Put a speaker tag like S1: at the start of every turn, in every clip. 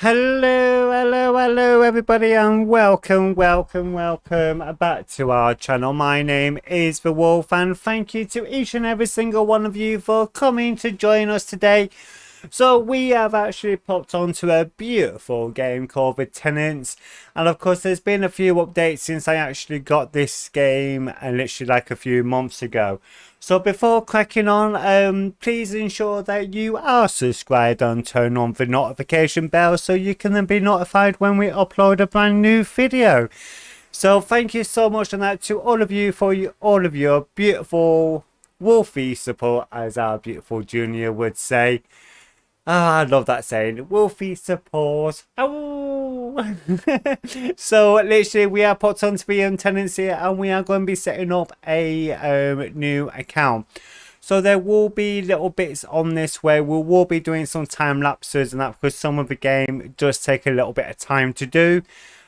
S1: Hello everybody, and welcome back to our channel. My name is The Wolf, and thank you to each and every single one of you for coming to join us today. So we have actually popped onto a beautiful game called the Tenants, and of course there's been a few updates since I actually got this game, and literally like a few months ago. So before cracking on, please ensure that you are subscribed and turn on the notification bell so you can then be notified when we upload a brand new video. So thank you so much on that to all of you for all of your beautiful Wolfie support, as our beautiful junior would say. Ah, I love that saying, Wolfie support. Oh. So literally we are put onto the Tenants here, and we are going to be setting up a new account. So there will be little bits on this where we will be doing some time lapses and that, because some of the game does take a little bit of time to do,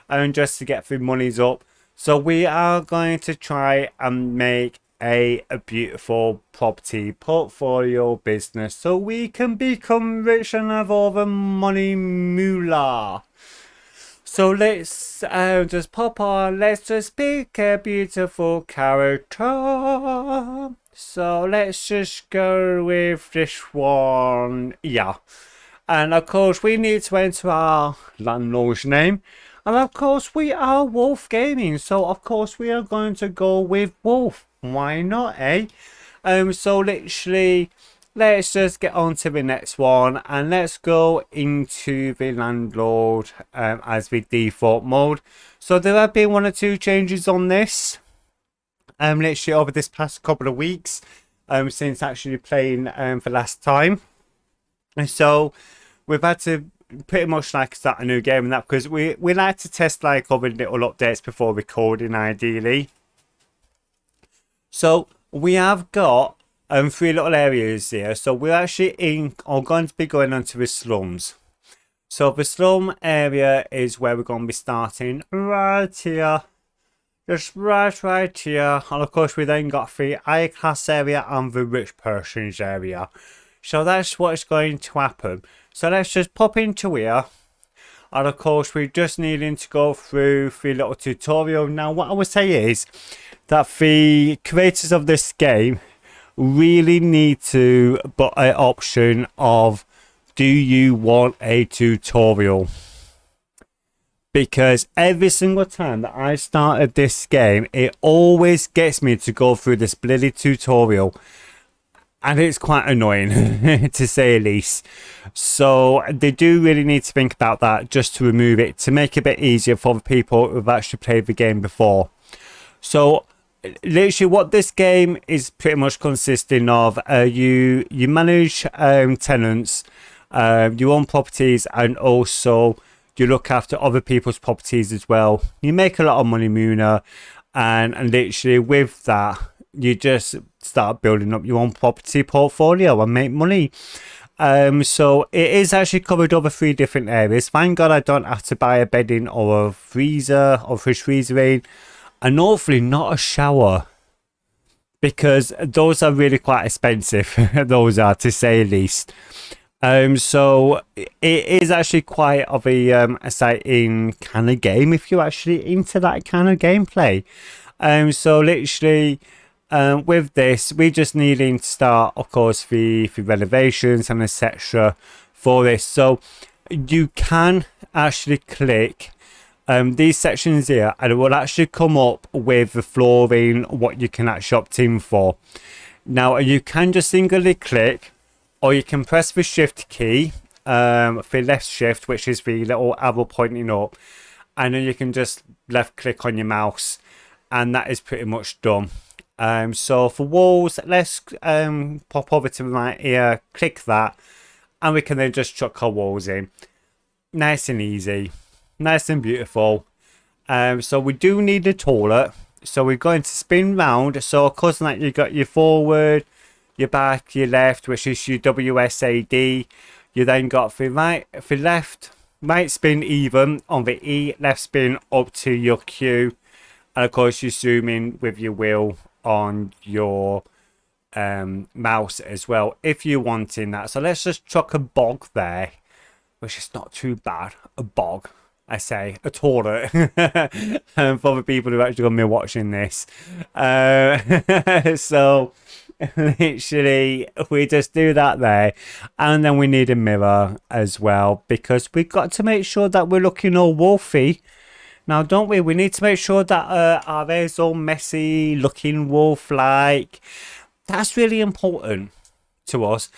S1: and just to get through monies up. So we are going to try and make a beautiful property portfolio business so we can become rich and have all the money moolah. So let's just pop on, let's just pick a beautiful character. So let's just go with this one, yeah. And of course we need to enter our landlord's name, and of course we are Wolf Gaming, so of course we are going to go with Wolf. Why not, eh? So literally let's just get on to the next one, and let's go into the landlord as the default mode. So there have been 1 or 2 changes on this literally over this past couple of weeks since actually playing for last time. And so we've had to pretty much like start a new game and that, because we like to test like other little updates before recording ideally. So we have got 3 little areas here. So we're actually going to be going onto the slums. So the slum area is where we're going to be starting right here. Just right here. And of course we then got the high class area and the rich person's area. So that's what's going to happen. So let's just pop into here. And of course we're just needing to go through the little tutorial. Now what I would say is that the creators of this game really need to put an option of, do you want a tutorial? Because every single time that I started this game, it always gets me to go through this bloody tutorial, and it's quite annoying to say the least. So they do really need to think about that, just to remove it, to make it a bit easier for the people who've actually played the game before. So literally what this game is pretty much consisting of, you manage tenants, you own properties, and also you look after other people's properties as well. You make a lot of money, Muna, and literally with that you just start building up your own property portfolio and make money. So it is actually covered over 3 different areas. Thank God I don't have to buy a bedding or a freezer or fridge freezer in, and hopefully not a shower, because those are really quite expensive. Those are, to say the least. So it is actually quite of a exciting kind of game if you're actually into that kind of gameplay. So literally with this we just needing to start, of course, the renovations and etc. for this. So you can actually click these sections here, and it will actually come up with the flooring, what you can actually opt in for. Now you can just singly click, or you can press the shift key, the left shift, which is the little arrow pointing up, and then you can just left click on your mouse, and that is pretty much done. So for walls, let's pop over to the right here, click that, and we can then just chuck our walls in. Nice and easy, nice and beautiful. So we do need a toilet, so we're going to spin round. So of course, like, you got your forward, your back, your left, which is your WSAD. You then got the right, the left, right spin even on the E, left spin up to your Q, and of course you zoom in with your wheel on your mouse as well if you want in that. So let's just chuck a bog there, which is not too bad. A bog, I say, a toilet. For the people who are actually going to be watching this. So literally, we just do that there. And then we need a mirror as well, because we've got to make sure that we're looking all wolfy. Now, don't we? We need to make sure that our hair's all messy, looking wolf-like. That's really important to us.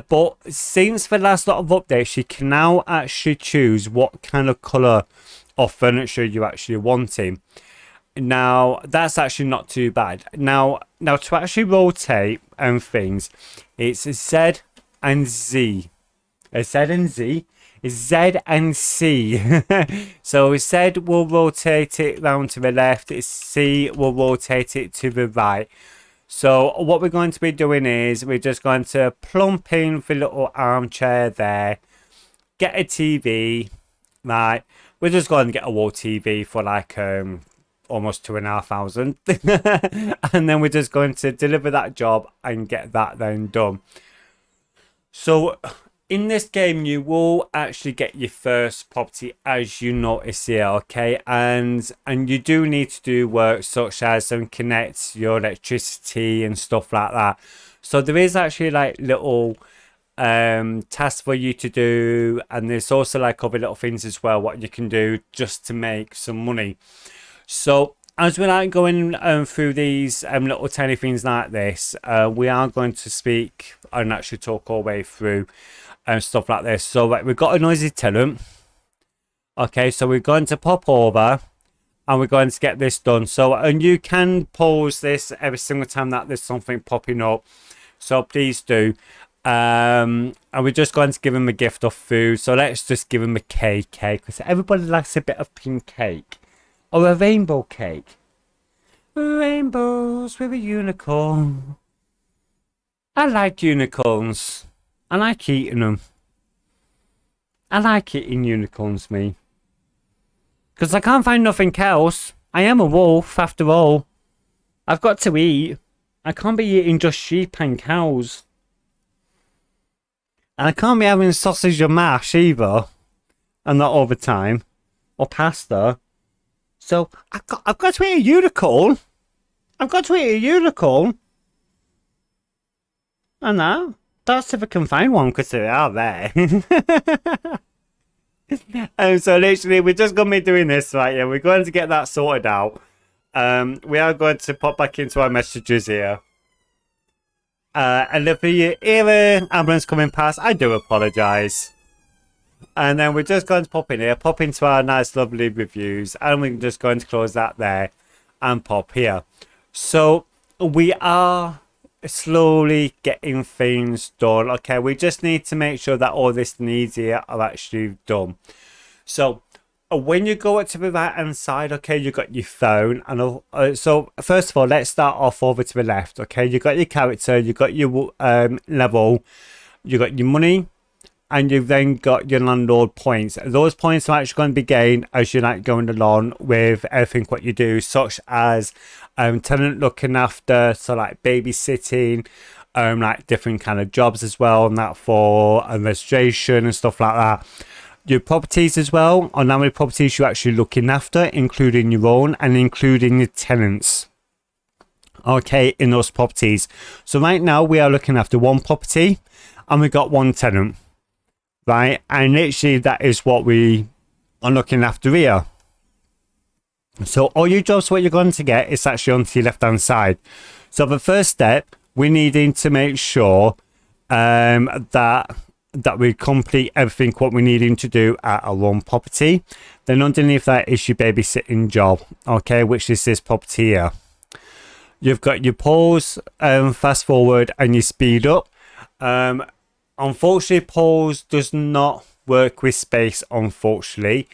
S1: But since the last lot of updates, you can now actually choose what kind of colour of furniture you're actually wanting. Now, that's actually not too bad. Now to actually rotate and things, it's Z and Z. Z and Z. Z and C. So Z will rotate it round to the left. C will rotate it to the right. So what we're going to be doing is we're just going to plump in the little armchair there. Get a TV. Right. We're just going to get a wall TV for like almost 2,500. And then we're just going to deliver that job and get that then done. So in this game, you will actually get your first property, as you notice here, okay? And you do need to do work such as connect your electricity and stuff like that. So there is actually like little tasks for you to do, and there's also like other little things as well what you can do just to make some money. So as we're like going through these little tiny things like this, we are going to speak and actually talk all the way through and stuff like this. So right, we've got a noisy tenant. Okay, so we're going to pop over and we're going to get this done. So, and you can pause this every single time that there's something popping up, so please do. And we're just going to give him a gift of food. So let's just give him a cake, because everybody likes a bit of pink cake or a rainbow cake. Rainbows with a unicorn. I like unicorns. I like eating them. I like eating unicorns, me. Because I can't find nothing else. I am a wolf, after all. I've got to eat. I can't be eating just sheep and cows. And I can't be having sausage or mash either. And not all the time. Or pasta. So, I've got to eat a unicorn. I've got to eat a unicorn. And that. That's if I can find one, because they are there. So literally, we're just going to be doing this right here. We're going to get that sorted out. We are going to pop back into our messages here. And if you hear an ambulance coming past, I do apologise. And then we're just going to pop in here, pop into our nice lovely reviews, and we're just going to close that there and pop here. So we are slowly getting things done. Okay, we just need to make sure that all this needs here are actually done. So when you go up to the right hand side, okay, you got your phone, and so first of all, let's start off over to the left. Okay, you got your character, you got your level, you got your money, and you've then got your landlord points. Those points are actually going to be gained as you're like going along with everything what you do, such as tenant looking after, so like babysitting, like different kind of jobs as well, and that for registration and stuff like that. Your properties as well, on how many properties you're actually looking after, including your own and including your tenants. Okay, in those properties. So right now we are looking after one property and we got one tenant. Right, and literally that is what we are looking after here. So all your jobs, what you're going to get is actually onto your left hand side. So the first step, we're needing to make sure that we complete everything what we're needing to do at our own property. Then underneath that is your babysitting job, okay, which is this property here. You've got your pause, fast forward, and your speed up. Unfortunately, pause does not work with space, unfortunately.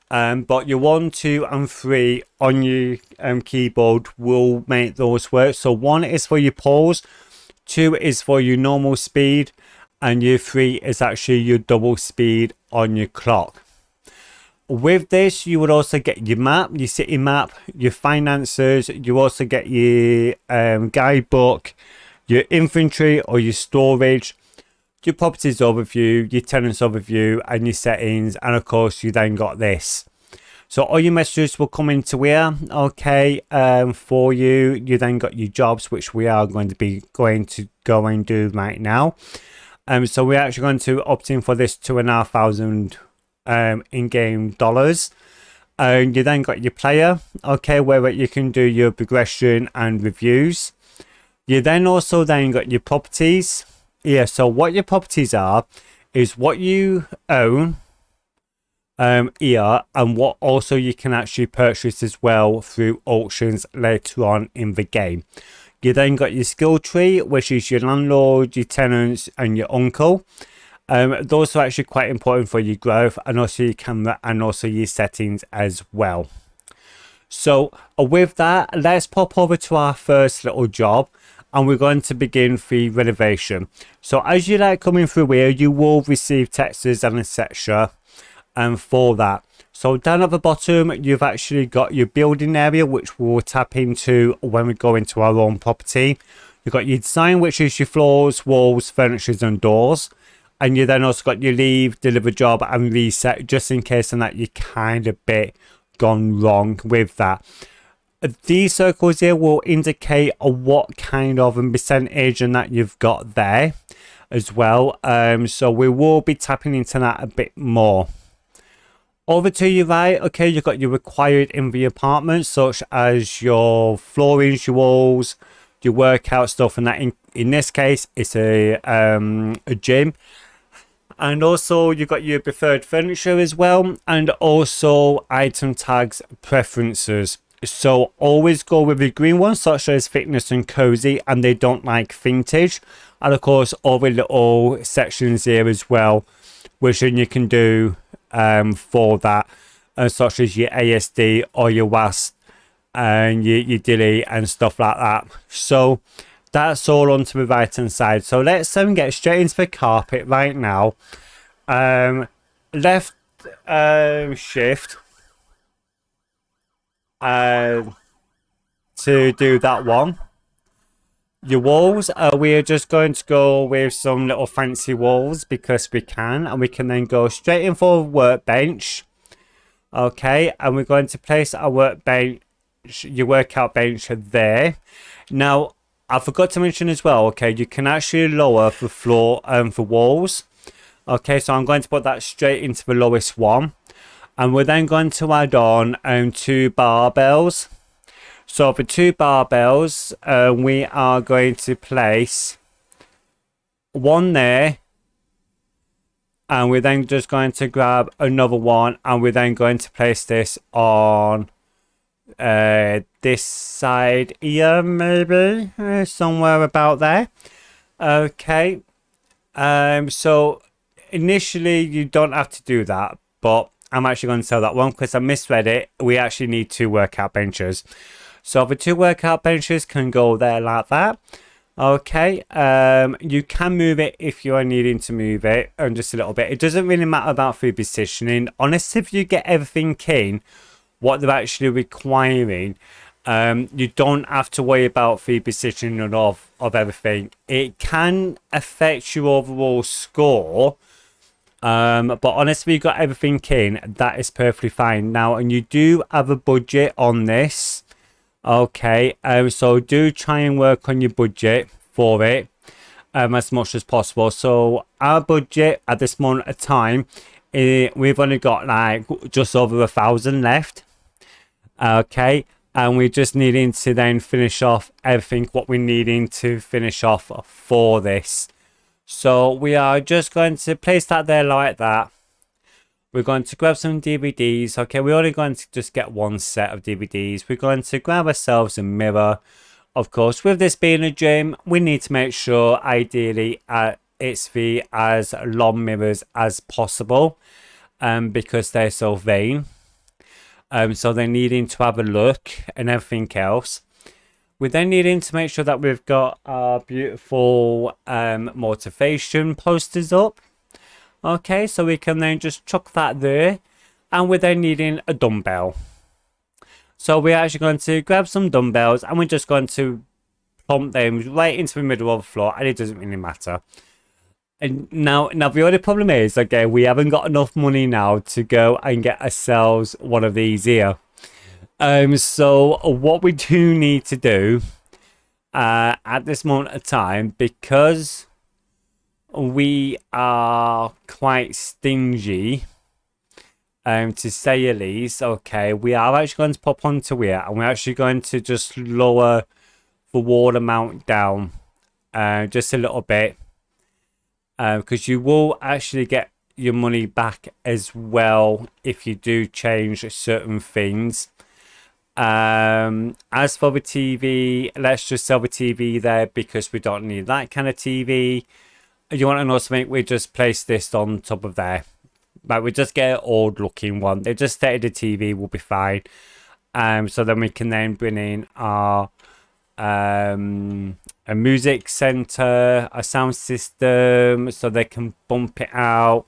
S1: But your 1, 2, and 3 on your keyboard will make those work. So 1 is for your pause, 2 is for your normal speed, and your 3 is actually your double speed on your clock. With this, you would also get your map, your city map, your finances. You also get your guidebook, your inventory or your storage. your properties overview, your tenants overview, and your settings, and of course you then got this. So all your messages will come into here, okay, for you. You then got your jobs, which we are going to go and do right now. So we're actually going to opt in for this $2,500 in-game dollars. And you then got your player, okay, where you can do your progression and reviews. You then also got your properties. Yeah, so what your properties are is what you own here, and what also you can actually purchase as well through auctions later on in the game. You then got your skill tree, which is your landlord, your tenants, and your uncle. Those are actually quite important for your growth, and also your camera, and also your settings as well. So with that, let's pop over to our first little job, and we're going to begin the renovation. So as you coming through here, you will receive textures and etc. For that. So down at the bottom, you've actually got your building area, which we'll tap into when we go into our own property. You've got your design, which is your floors, walls, furniture, and doors. And you then also got your leave, deliver job, and reset, just in case and that you kind of bit gone wrong with that. These circles here will indicate what kind of percentage and that you've got there as well. So we will be tapping into that a bit more. Over to your right, okay, you've got your required in the apartment, such as your floorings, your walls, your workout stuff, and that in this case it's a gym. And also you've got your preferred furniture as well, and also item tags preferences. So always go with the green ones, such as fitness and cozy, and they don't like vintage. And of course all the little sections here as well, which then you can do for that, such as your ASD or your WASP and your delete and stuff like that. So that's all onto the right hand side. So let's get straight into the carpet right now. Left shift to do that one. Your walls, we're just going to go with some little fancy walls because we can, and we can then go straight in for a workbench. Okay, and we're going to place our workbench, your workout bench there. Now, I forgot to mention as well, okay, you can actually lower the floor for walls. Okay, so I'm going to put that straight into the lowest one. And we're then going to add on 2 barbells. So for 2 barbells, we are going to place one there, and we're then just going to grab another one, and we're then going to place this on this side here, maybe somewhere about there. Okay, so initially you don't have to do that, but I'm actually going to tell that one because I misread it. We actually need 2 workout benches. So the 2 workout benches can go there like that. Okay, you can move it if you are needing to move it, and just a little bit. It doesn't really matter about food positioning. Honestly, if you get everything in what they're actually requiring, you don't have to worry about food positioning of everything. It can affect your overall score, but honestly, you've got everything in, that is perfectly fine. Now, and you do have a budget on this. Okay, so do try and work on your budget for it as much as possible. So our budget at this moment of time, we've only got like just over 1,000 left. Okay, and we're just needing to then finish off everything what we're needing to finish off for this. So we are just going to place that there like that. We're going to grab some DVDs. Okay, we're only going to just get one set of DVDs. We're going to grab ourselves a mirror. Of course, with this being a gym, we need to make sure, ideally, it's the as long mirrors as possible, because they're so vain. So they're needing to have a look and everything else. We're then needing to make sure that we've got our beautiful motivation posters up. Okay, so we can then just chuck that there, and we're then needing a dumbbell. So we're actually going to grab some dumbbells, and we're just going to plump them right into the middle of the floor, and it doesn't really matter. And now the only problem is, okay, we haven't got enough money now to go and get ourselves one of these here. So what we do need to do at this moment of time, because we are quite stingy, to say the least, okay, we are actually going to pop onto here, and we're actually going to just lower the wall amount down just a little bit, because you will actually get your money back as well if you do change certain things. As for the TV, let's just sell the TV there because we don't need that kind of TV. You want to know something? We just place this on top of there. Like, we just get an old looking one. They just stated the TV will be fine. So then we can then bring in our a music center, a sound system, so they can bump it out.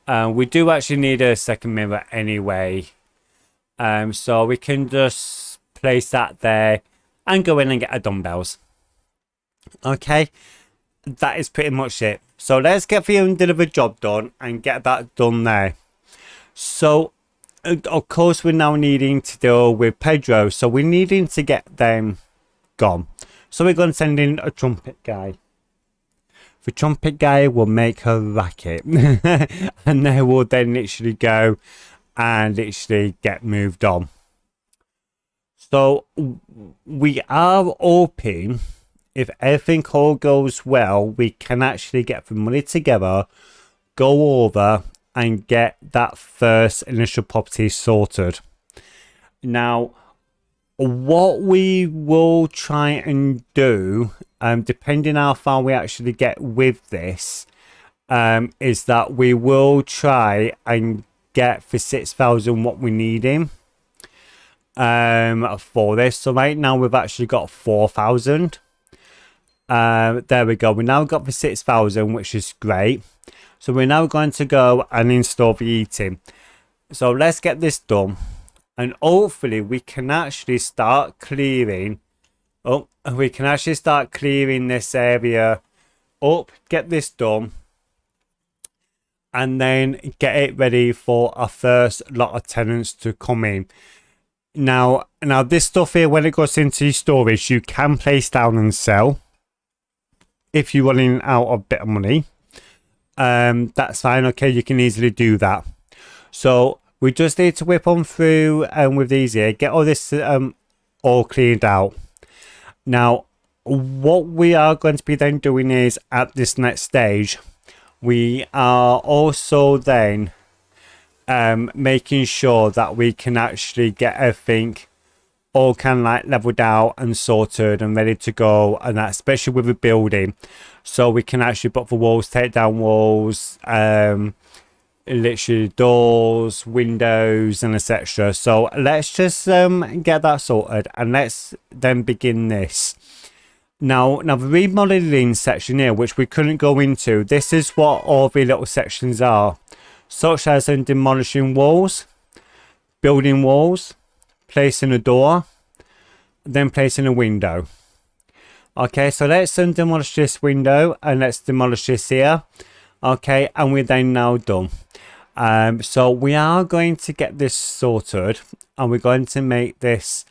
S1: We do actually need a second mirror anyway. So we can just place that there and go in and get our dumbbells. Okay, that is pretty much it. So let's get the undelivered job done and get that done there. So of course we're now needing to deal with Pedro, so we're needing to get them gone. So we're going to send in a trumpet guy. The trumpet guy will make a racket and they will then literally go and literally get moved on. So we are hoping, if everything all goes well, we can actually get the money together, go over and get that first initial property sorted. Now, what we will try and do, depending how far we actually get with this, is that we will try and get for 6,000 what we need in for this. So right now we've actually got 4,000. There we go. We now got the 6,000, which is great. So we're now going to go and install the heating. So let's get this done, and hopefully we can actually start clearing. Oh, we can actually start clearing this area up, get this done, and then get it ready for our first lot of tenants to come in. Now this stuff here, when it goes into storage, you can place down and sell if you're running out of a bit of money. That's fine. Okay, you can easily do that. So we just need to whip on through with these here, get all this all cleaned out. Now what we are going to be then doing is, at this next stage, we are also then making sure that we can actually get everything all kind of like leveled out and sorted and ready to go, and that especially with the building, so we can actually put the walls, take down walls, literally doors, windows and etc. So let's just get that sorted, and let's then begin this. Now the remodeling section here, which we couldn't go into, this is what all the little sections are, such as in demolishing walls, building walls, placing a door, then placing a window. Okay, so let's demolish this window and let's demolish this here. Okay, and we're then now done. So we are going to get this sorted, and we're going to make this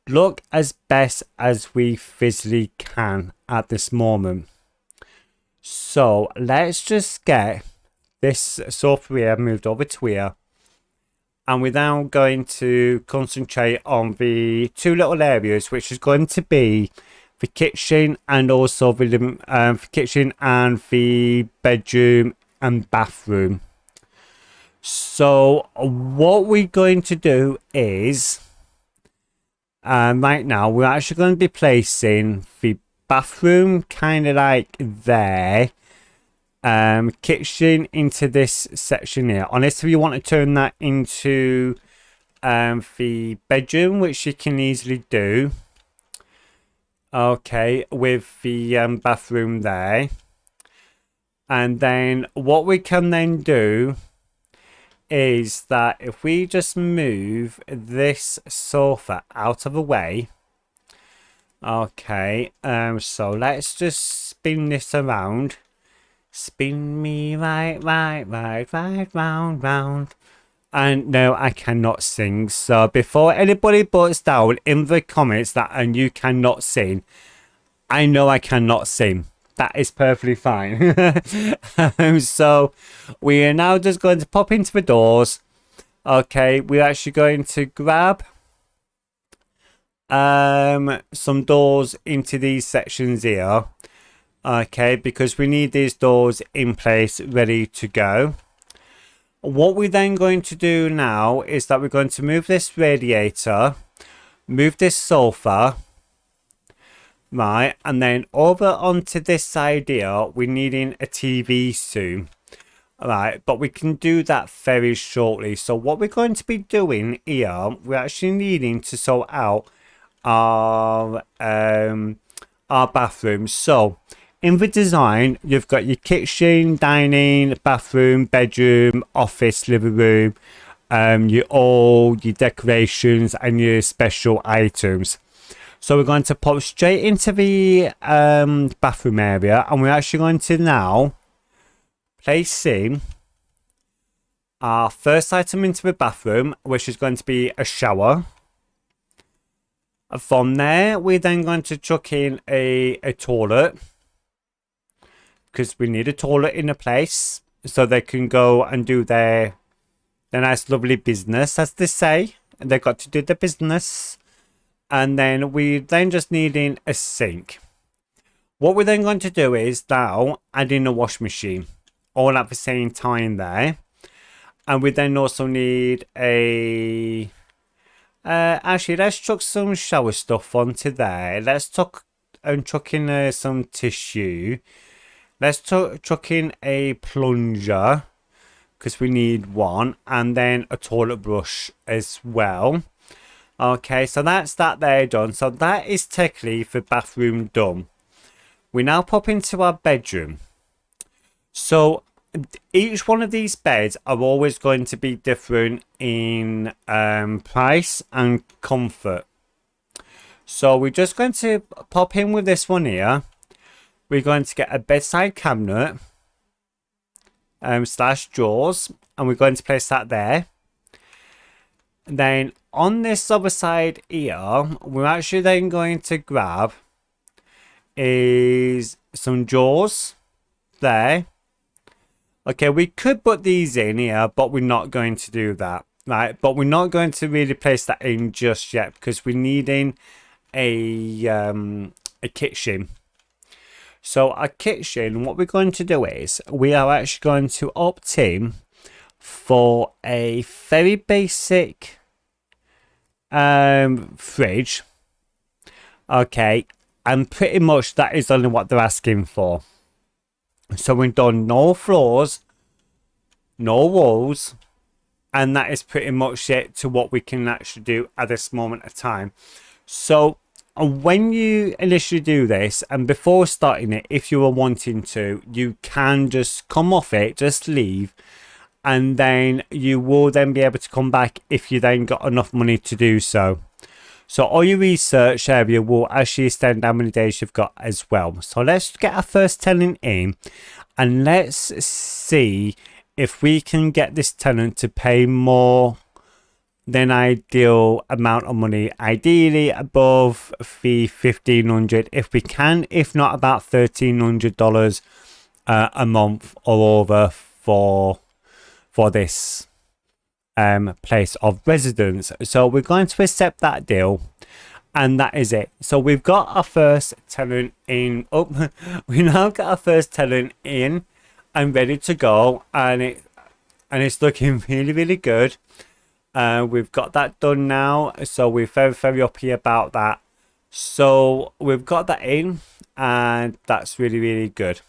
S1: look as best as we physically can at this moment. So let's just get this software moved over to here, and we're now going to concentrate on the two little areas, which is going to be the kitchen and also the living, the kitchen and the bedroom and bathroom. So what we're going to do is, right now we're actually going to be placing the bathroom kind of like there, kitchen into this section here. Unless if you want to turn that into the bedroom, which you can easily do. Okay, with the bathroom there. And then what we can then do is that if we just move this sofa out of the way. Okay, so let's just spin this around Spin me right, right, right, right, round, round. And no, I cannot sing. So before anybody puts down in the comments that and you cannot sing, I know I cannot sing. That is perfectly fine. So we are now just going to pop into the doors. Okay, we're actually going to grab some doors into these sections here. Okay, because we need these doors in place ready to go. What we're then going to do now is that we're going to move this radiator, move this sofa, right, and then over onto this side here, we're needing a TV soon. Right, but we can do that very shortly. So what we're going to be doing here, we're actually needing to sort out our bathroom. So in the design, you've got your kitchen, dining, bathroom, bedroom, office, living room, your decorations and your special items. So we're going to pop straight into the bathroom area, and we're actually going to now place in our first item into the bathroom, which is going to be a shower. From there, we're then going to chuck in a toilet, because we need a toilet in a place so they can go and do their nice lovely business, as they say. They've got to do the business. And then we then just needing a sink. What we're then going to do is now add in a wash machine all at the same time there. And we then also need a actually, let's chuck some shower stuff onto there. Let's chuck in some tissue. Let's chuck in a plunger, because we need one, and then a toilet brush as well. Okay, so that's that there done. So that is technically the bathroom done. We now pop into our bedroom. So each one of these beds are always going to be different in price and comfort. So we're just going to pop in with this one here. We're going to get a bedside cabinet slash drawers, and we're going to place that there. And then on this other side here, we're actually then going to grab is some drawers there. Okay, we could put these in here, but we're not going to do that, right? But we're not going to really place that in just yet, because we're needing a kitchen. So our kitchen, what we're going to do is we are actually going to opt in for a very basic fridge. Okay, and pretty much that is only what they're asking for. So we've done no floors, no walls, and that is pretty much it to what we can actually do at this moment of time. So when you initially do this, and before starting it, if you were wanting to, you can just come off it, just leave, and then you will then be able to come back if you then got enough money to do so. So all your research area will actually extend how many days you've got as well. So let's get our first tenant in, and let's see if we can get this tenant to pay more than ideal amount of money, ideally above the $1,500 if we can, if not about $1,300 a month or over for this place of residence. So we're going to accept that deal, and that is it. So we've got our first tenant in. Oh, we now got our first tenant in and ready to go, and it's looking really good. We've got that done now, so we're very happy about that. So we've got that in, and that's really good.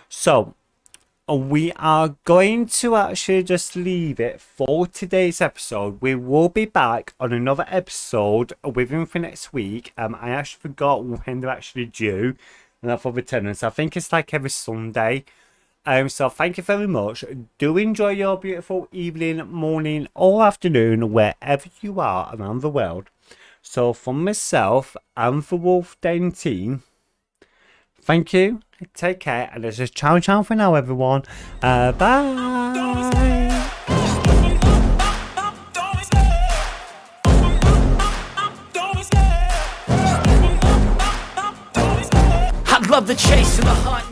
S1: So we are going to actually just leave it for today's episode. We will be back on another episode within the next week. I actually forgot when they're actually due, and that's for the tenants. I think it's like every Sunday. So thank you very much. Do enjoy your beautiful evening, morning, or afternoon, wherever you are around the world. So from myself and the Wolf Den team, thank you, Take care, and it's just ciao ciao for now, everyone. Bye.
S2: I love the chase and the hunt.